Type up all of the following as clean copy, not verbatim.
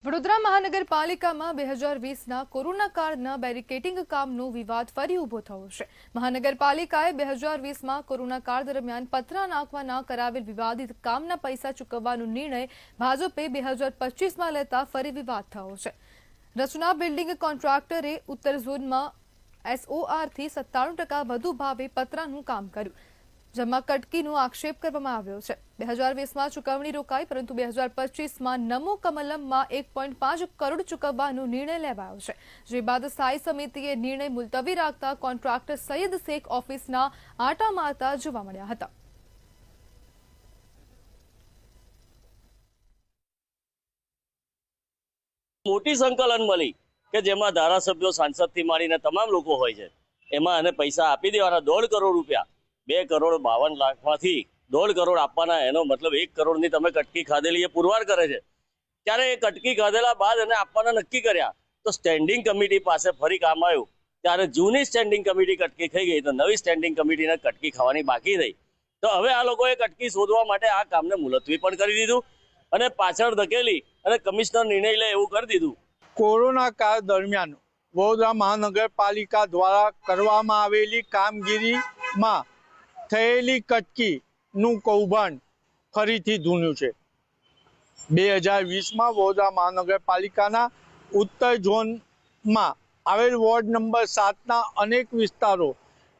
વડોદરા મહાનગરપાલિકામાં 2020ના કોરોના કાળના બેરિકેડિંગ કામનો વિવાદ ફરી ઊભો થયો છે। મહાનગરપાલિકાએ 2020માં કોરોના કાળ દરમિયાન પથરા નાખવાના કરાવેલ વિવાદિત કામના પૈસા ચૂકવવાનો નિર્ણય ભાજપે 2025માં લેતા ફરી વિવાદ થયો છે। રચના બિલ્ડિંગ કોન્ટ્રાક્ટરે ઉત્તર ઝોનમાં SORથી 97% વધુ ભાવે પતરાનું કામ કર્યું, જેમાં કટકીનો આક્ષેપ કરવામાં આવ્યો છે। 2020માં ચૂકવણી રોકાઈ, પરંતુ 2025માં નમો કમલમમાં 1.5 કરોડ ચૂકવવાનો નિર્ણય લેવાયો છે, જે બાદ સ્થાયી સમિતિએ નિર્ણય મુલતવી રાખતા કોન્ટ્રાક્ટર સૈયદ શેખ ઓફિસના આંટા મારતા જોવા મળ્યા હતા। મોટી સંકલન મળી કે જેમાં ધારાસભ્યો સાંસદથી માંડીને તમામ લોકો હોય છે, એમાં એને પૈસા આપી દેવાના। 1.5 કરોડ રૂપિયા, 2.52 લાખમાંથી 1.5 કરોડ આપવાના, એનો મતલબ 1 કરોડની તમે કટકી ખાધેલી એ પુરવાર કરે છે। ત્યારે એ કટકી ખાધેલા બાદ એને આપવાના નક્કી કર્યા, તો સ્ટેન્ડિંગ કમિટી પાસે ફરી કામ આવ્યું, ત્યારે જૂની સ્ટેન્ડિંગ કમિટી કટકી થઈ ગઈ, તો નવી સ્ટેન્ડિંગ કમિટીને કટકી ખાવાની બાકી રહી। તો હવે આ લોકોએ કટકી શોધવા માટે આ કામને મુલતવી પણ કરી દીધું અને પાછળ ધકેલી અને કમિશનર નિર્ણય લે એવું કરી દીધું। કોરોના કાળ દરમિયાન વડોદરા મહાનગરપાલિકા દ્વારા કરવામાં આવેલી કામગીરીમાં થયેલી કટકીનું કૌભાંડ ફરીથી ધૂન્યું છે। 2020માં વડોદરા મહાનગરપાલિકાના ઉત્તર ઝોનમાં આવેલ વોર્ડ નંબર 7ના અનેક વિસ્તારો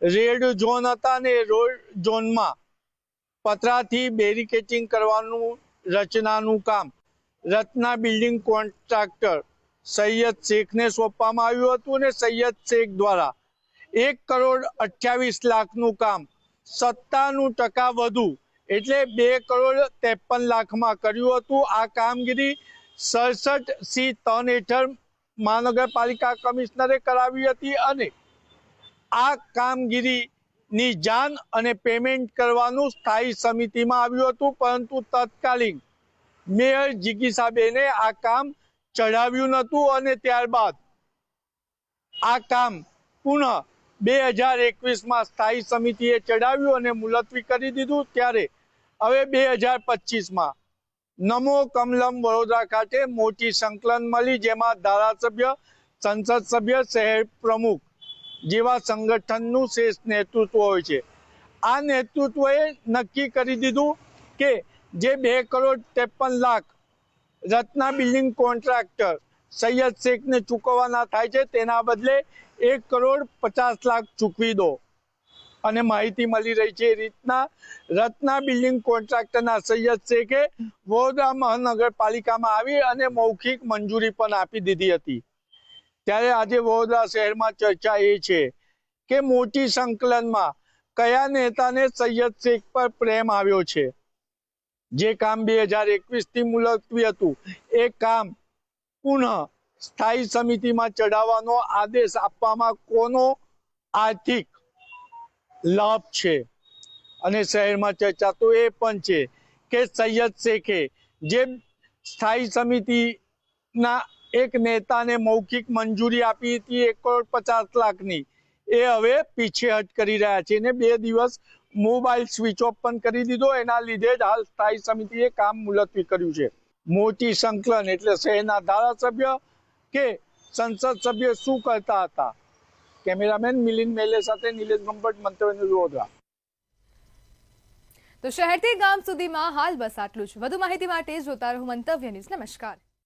રેડ ઝોન હતા અને રેડ ઝોનમાં પતરાથી બેરિકેડિંગ કરવાનું રચનાનું કામ રચના બિલ્ડિંગ કોન્ટ્રાક્ટર સૈયદ શેખને સોંપવામાં આવ્યું હતું અને સૈયદ શેખ દ્વારા 1.28 કરોડનું કામ 97% વધુ એટલે 2.53 કરોડમાં કર્યું હતું। આ કામગીરી 67C3 હેઠળ મહાનગરપાલિકા કમિશનરે કરાવી હતી અને આ કામગીરીની જાણ અને પેમેન્ટ કરવાનું સ્થાયી સમિતિમાં આવ્યું હતું, પરંતુ તત્કાલીન મેયર જિગીસાબેને આ કામ ચઢાવ્યું નહોતું અને ત્યારબાદ આ કામ પુનઃ 2021માં સ્થાયી સમિતિએ ચઢાવ્યું અને મુલતવી કરી દીધું। ત્યારે હવે 2025માં નમો કમલમ વડોદરા ખાતે મોટી સંકલન મળી, જેમાં ધારાસભ્ય, સંસદ સભ્ય, શહેર પ્રમુખ જેવા સંગઠનનું શ્રેષ્ઠ નેતૃત્વ હોય છે। આ નેતૃત્વએ નક્કી કરી દીધું કે જે 2.53 કરોડ રત્ના બિલ્ડિંગ કોન્ટ્રાક્ટર સૈયદ શેખને ચૂકવવાના થાય છે, તેના બદલે 1.50 કરોડ ચૂકવી દો। અને માહિતી મળી રહી છે એ રીતના રત્ના બિલ્ડિંગ કોન્ટ્રાક્ટરના સૈયદ શેખે વડોદરા મહાનગરપાલિકામાં આવી અને મૌખિક મંજૂરી પણ આપી દીધી હતી। ત્યારે આજે વડોદરા શહેરમાં ચર્ચા એ છે કે મોટી સંકલનમાં કયા નેતાને સૈયદ શેખ પર પ્રેમ આવ્યો છે। જે કામ 2021થી મુલતવી હતું એ કામ પુનઃ સ્થાયી સમિતિમાં ચઢાવવાનો આદેશ આપવામાં કોનો આર્થિક લાભ છે? અને શહેરમાં ચર્ચા તો એ પણ છે કે સૈયદ શેખે જે સ્થાયી સમિતિના એક નેતાને મૌખિક મંજૂરી આપી હતી 1.50 કરોડની, એ હવે પીછેહટ કરી રહ્યા છે અને 2 દિવસ મોબાઈલ સ્વિચ ઓફ પણ કરી દીધો। એના લીધે જ હાલ સ્થાયી સમિતિએ કામ મુલતવી કર્યું છે। મોટી સંકલન એટલે શહેરના ધારાસભ્ય કે સંસદ સભ્ય શું કરતા હતા? કેમેરામેન મિલિંદ મેલે સાથે નિલેશ ગંભટ, મંતવ્ય ન્યૂઝ વડોદરા। તો શહેરથી ગામ સુધીમાં હાલ બસ આટલું જ। વધુ માહિતી માટે જોતા રહો મંતવ્ય ન્યૂઝ। નમસ્કાર।